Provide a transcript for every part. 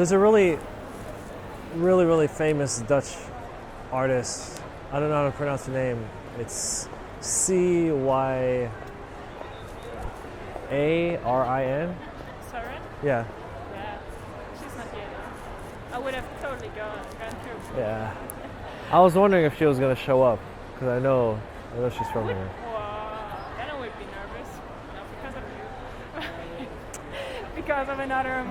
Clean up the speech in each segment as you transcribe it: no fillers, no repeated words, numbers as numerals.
There's a really famous Dutch artist. I don't know how to pronounce the name. It's Cyarin. Sorry? Yeah. Yeah. She's not here now. I would have totally gone through. Yeah. I was wondering if she was gonna show up because I know she's from here. Wow. Then I would be nervous. Not because of you. Because of another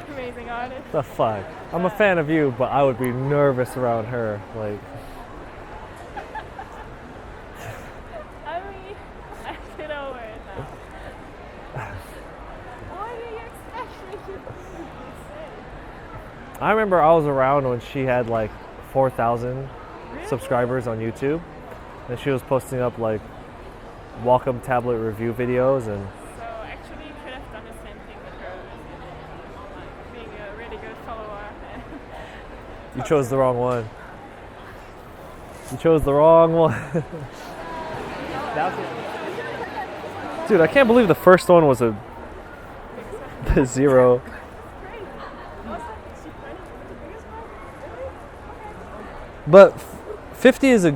amazing artist. The fuck? I'm a fan of you, but I would be nervous around her. Like. I mean, I get over it now. Why do you expect me to say? I remember I was around when she had like 4,000 subscribers on YouTube, and she was posting up like Wacom tablet review videos and. So actually, you could have done the same thing with her, like being a really good follower. You chose the wrong one. You chose the wrong one. Dude, I can't believe the first one was a 0. But 50 is a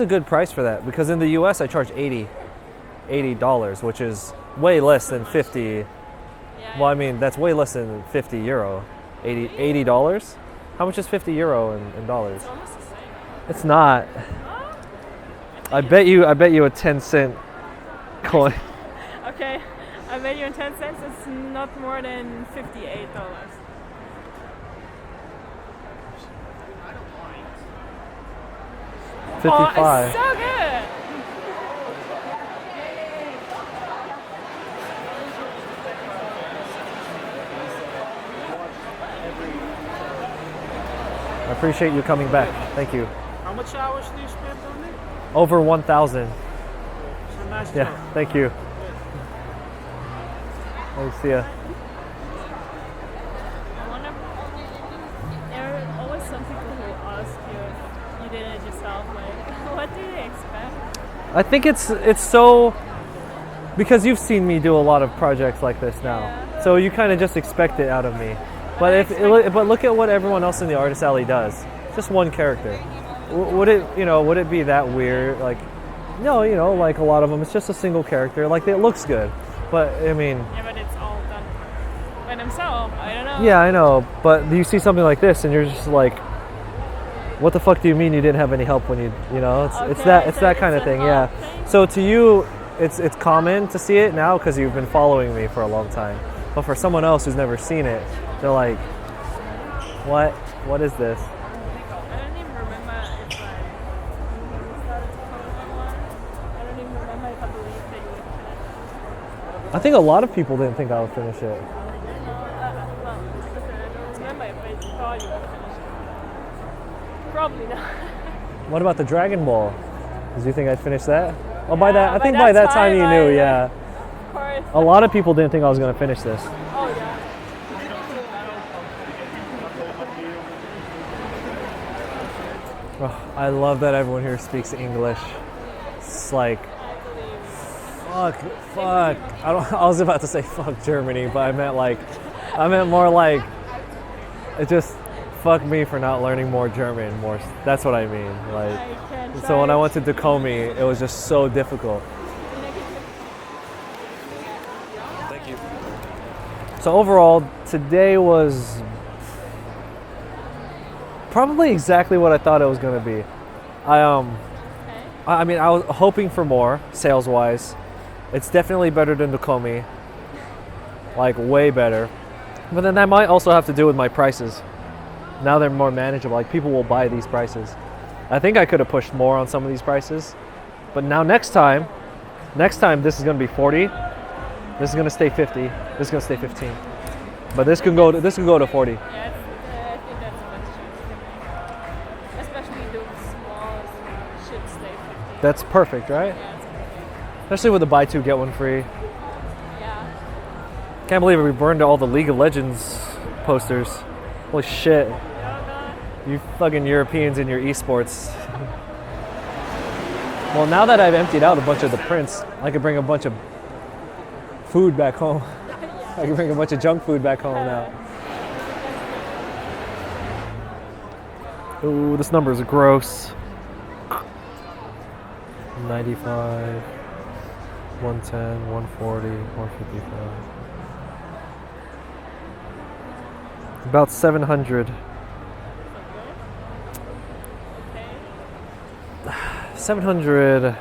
good price for that, because in the US I charge $80, which is way less than 50. Well, I mean, that's way less than 50 euro. $80? How much is 50 euro in dollars? It's almost the same. It's not. I bet you a 10-cent coin. Okay, I bet you in 10 cents it's not more than $58. 55. Oh, it's so good! I appreciate you coming back. Thank you. How much hours do you spend on it? Over 1,000. It's a nice job. Yeah, thank you. Thanks, see ya. I wonder, there are always some people who ask you if you did it yourself, like, what do they expect? I think it's so, because you've seen me do a lot of projects like this now, Yeah. so you kind of just expect it out of me. But but look at what everyone else in the Artist Alley does. Just one character. Would it be that weird? Like, no, like a lot of them, it's just a single character. Like, it looks good, but I mean. Yeah, but it's all done by themselves. I don't know. Yeah, I know, but you see something like this, and you're just like, what the fuck do you mean you didn't have any help when it's that kind of thing, yeah. Thing. So to you, it's common to see it now because you've been following me for a long time. But for someone else who's never seen it, they're like, what is this? I don't even remember if I started to follow anyone. I don't even remember if I believed that you would finish it. I think a lot of people didn't think I would finish it. Well, I don't remember if I thought you would finish it. Probably not. What about the Dragon Ball? Did you think I'd finish that? Oh, by Yeah, that time you knew, yeah. Of course. A lot of people didn't think I was going to finish this. Oh, yeah. Oh, I love that everyone here speaks English. It's like, fuck. I was about to say fuck Germany, but I meant more like, it just fuck me for not learning more German. That's what I mean. Like, so when I went to Dakomi, it was just so difficult. Thank you. So overall, today was probably exactly what I thought it was going to be. I mean, I was hoping for more sales-wise. It's definitely better than Dakomi, like way better. But then that might also have to do with my prices. Now they're more manageable. Like, people will buy these prices. I think I could have pushed more on some of these prices, but now next time this is going to be 40. This is going to stay 50. This is going to stay 15. But this can go to 40. Yeah, I think that's the best choice. Especially the small should stay 50. That's perfect, right? Yeah, it's perfect. Especially with the buy two get one free. Yeah. Can't believe it. We burned all the League of Legends posters. Holy shit. You fucking Europeans in your esports. Well, now that I've emptied out a bunch of the prints, I could bring a bunch of food back home. Yeah. I can bring a bunch of junk food back home now. Ooh, this number is gross. 95, 110, 140, 155. About 700. 700.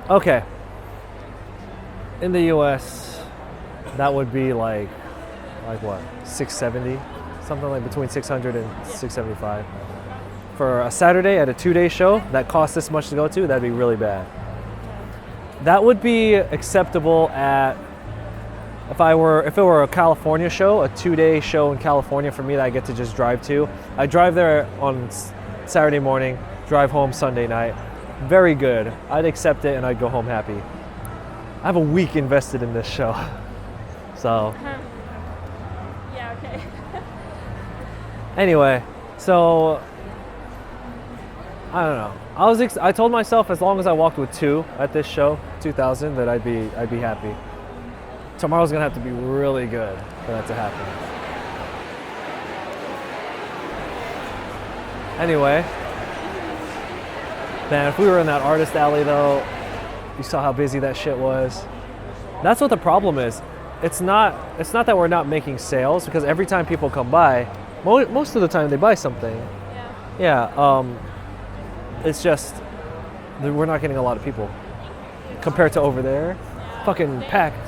Okay. In the US, that would be like what? 670? Something like between 600 and 675. For a Saturday at a 2-day show that costs this much to go to, that'd be really bad. That would be acceptable at if it were a California show, a 2-day show in California for me that I get to just drive to. I drive there on Saturday morning, drive home Sunday night. Very good. I'd accept it and I'd go home happy. I have a week invested in this show. So Yeah, okay. anyway, so I don't know. I told myself as long as I walked with 2 at this show, 2,000, that I'd be happy. Tomorrow's gonna have to be really good for that to happen. Anyway, man, if we were in that artist alley though, you saw how busy that shit was. That's what the problem is. It's not that we're not making sales, because every time people come by, most of the time they buy something. Yeah. It's just we're not getting a lot of people compared to over there. Fucking packed.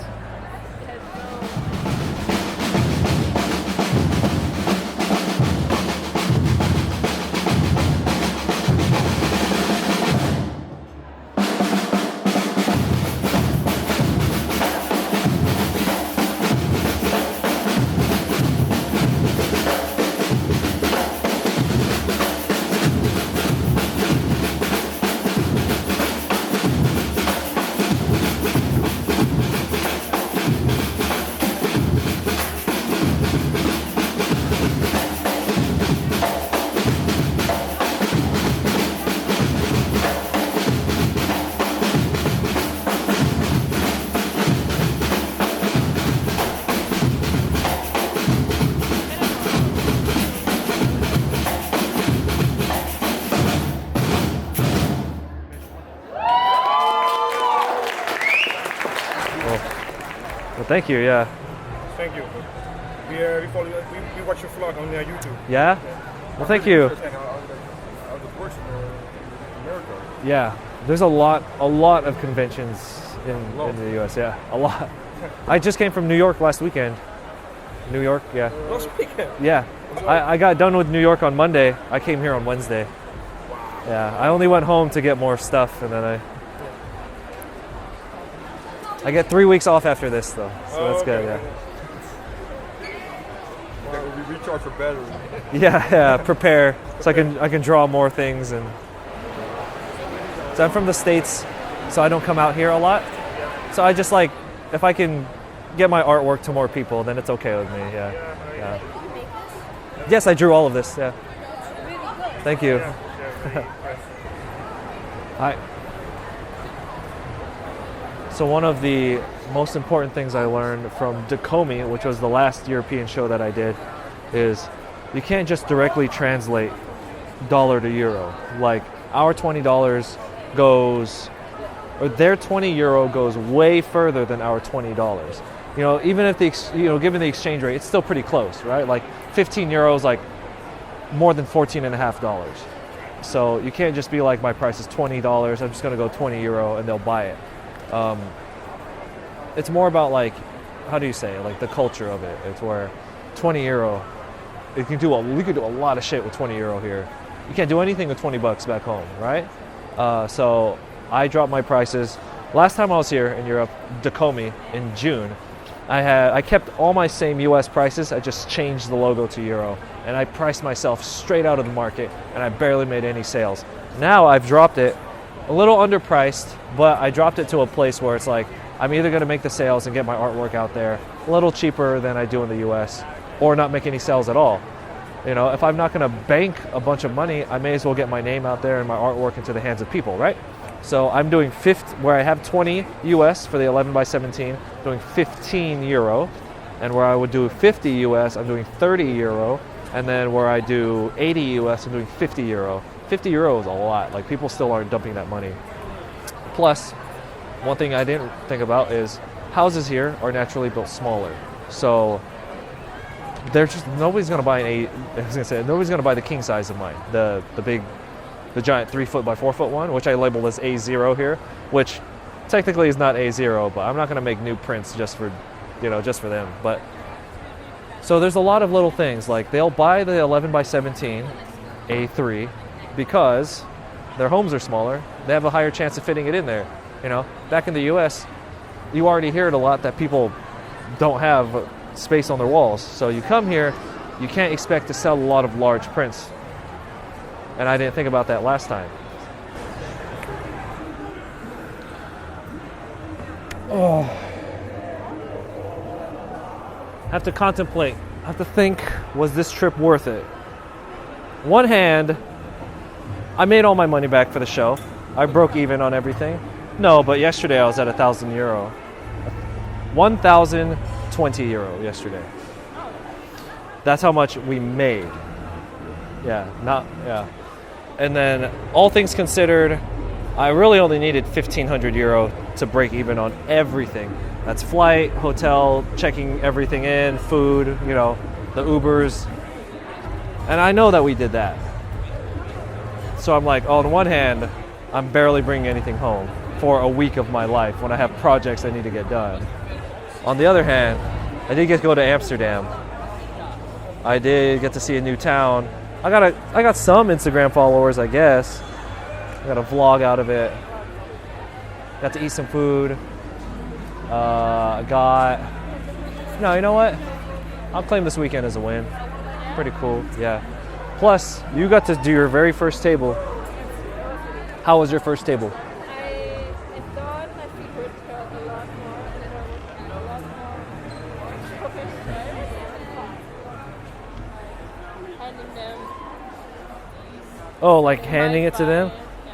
Well, thank you. Yeah. Thank you. We follow. We watch your vlog on YouTube. Yeah. Well, thank you. How it works in America. Yeah. There's a lot of conventions in the US. Yeah, a lot. I just came from New York last weekend. New York, yeah. Last weekend. Yeah. I got done with New York on Monday. I came here on Wednesday. Wow. Yeah. I only went home to get more stuff, and then I get 3 weeks off after this, though, so that's good. Yeah. We recharge for battery. Yeah. Prepare so I can draw more things, and so I'm from the States, so I don't come out here a lot. So I just like if I can get my artwork to more people, then it's okay with me. Yeah. Yes, I drew all of this. Yeah. Thank you. Hi. So one of the most important things I learned from Dacomi, which was the last European show that I did, is you can't just directly translate dollar to euro. Like our $20 goes, or their €20 goes way further than our $20. You know, even if given the exchange rate, it's still pretty close, right? Like 15 euros, like more than $14.50. So you can't just be like, my price is $20. I'm just gonna go €20 and they'll buy it. It's more about like, how do you say it? Like the culture of it. It's where €20, we could do a lot of shit with €20 here. You can't do anything with $20 back home, right? So I dropped my prices. Last time I was here in Europe, Dacomi, in June, I kept all my same US prices. I just changed the logo to euro, and I priced myself straight out of the market, and I barely made any sales. Now I've dropped it a little underpriced, but I dropped it to a place where it's like, I'm either gonna make the sales and get my artwork out there a little cheaper than I do in the US, or not make any sales at all. You know, if I'm not gonna bank a bunch of money, I may as well get my name out there and my artwork into the hands of people, right? So I'm doing where I have 20 US for the 11 by 17, doing 15 euro, And where I would do 50 US, I'm doing 30 euro. And then where I do 80 US, I'm doing 50 euro. 50 euro is a lot. Like, people still aren't dumping that money. Plus, one thing I didn't think about is houses here are naturally built smaller. So nobody's gonna buy nobody's gonna buy the king size of mine, the giant 3 foot by 4 foot one, which I labeled as A0 here, which technically is not A0, but I'm not gonna make new prints just for them. But so there's a lot of little things, like they'll buy the 11 by 17 A3 because their homes are smaller. They have a higher chance of fitting it in there. Back in the US, you already hear it a lot that people don't have space on their walls. So you come here, you can't expect to sell a lot of large prints. And I didn't think about that last time. Oh. I have to contemplate. I have to think, was this trip worth it? One hand, I made all my money back for the show. I broke even on everything. No, but yesterday I was at €1,000. 1,020 euro yesterday. That's how much we made. Yeah. And then, all things considered, I really only needed 1,500 euro to break even on everything. That's flight, hotel, checking everything in, food, the Ubers. And I know that we did that. So I'm like, on one hand, I'm barely bringing anything home for a week of my life when I have projects I need to get done. On the other hand, I did get to go to Amsterdam. I did get to see a new town. I got some Instagram followers, I guess. I got a vlog out of it. Got to eat some food. You know what? I'll claim this weekend as a win. Pretty cool, yeah. Plus, you got to do your very first table. How was your first table? I thought my feet would hurt a lot more, and then I was a lot more professional. Handing them. Oh, like handing it to them?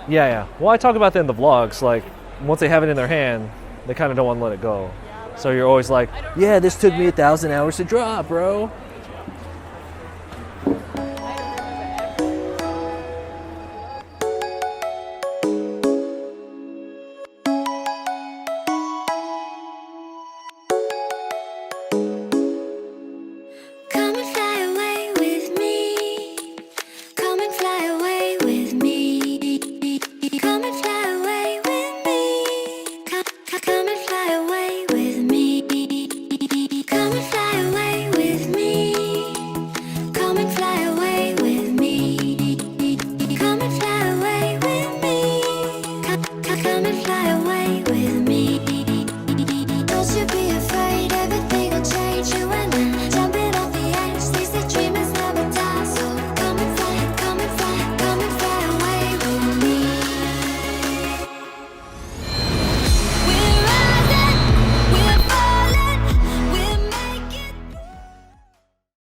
Yeah. Well, I talk about that in the vlogs. Like, once they have it in their hand, they kind of don't want to let it go. So you're always like, yeah, this took me 1,000 hours to draw, bro.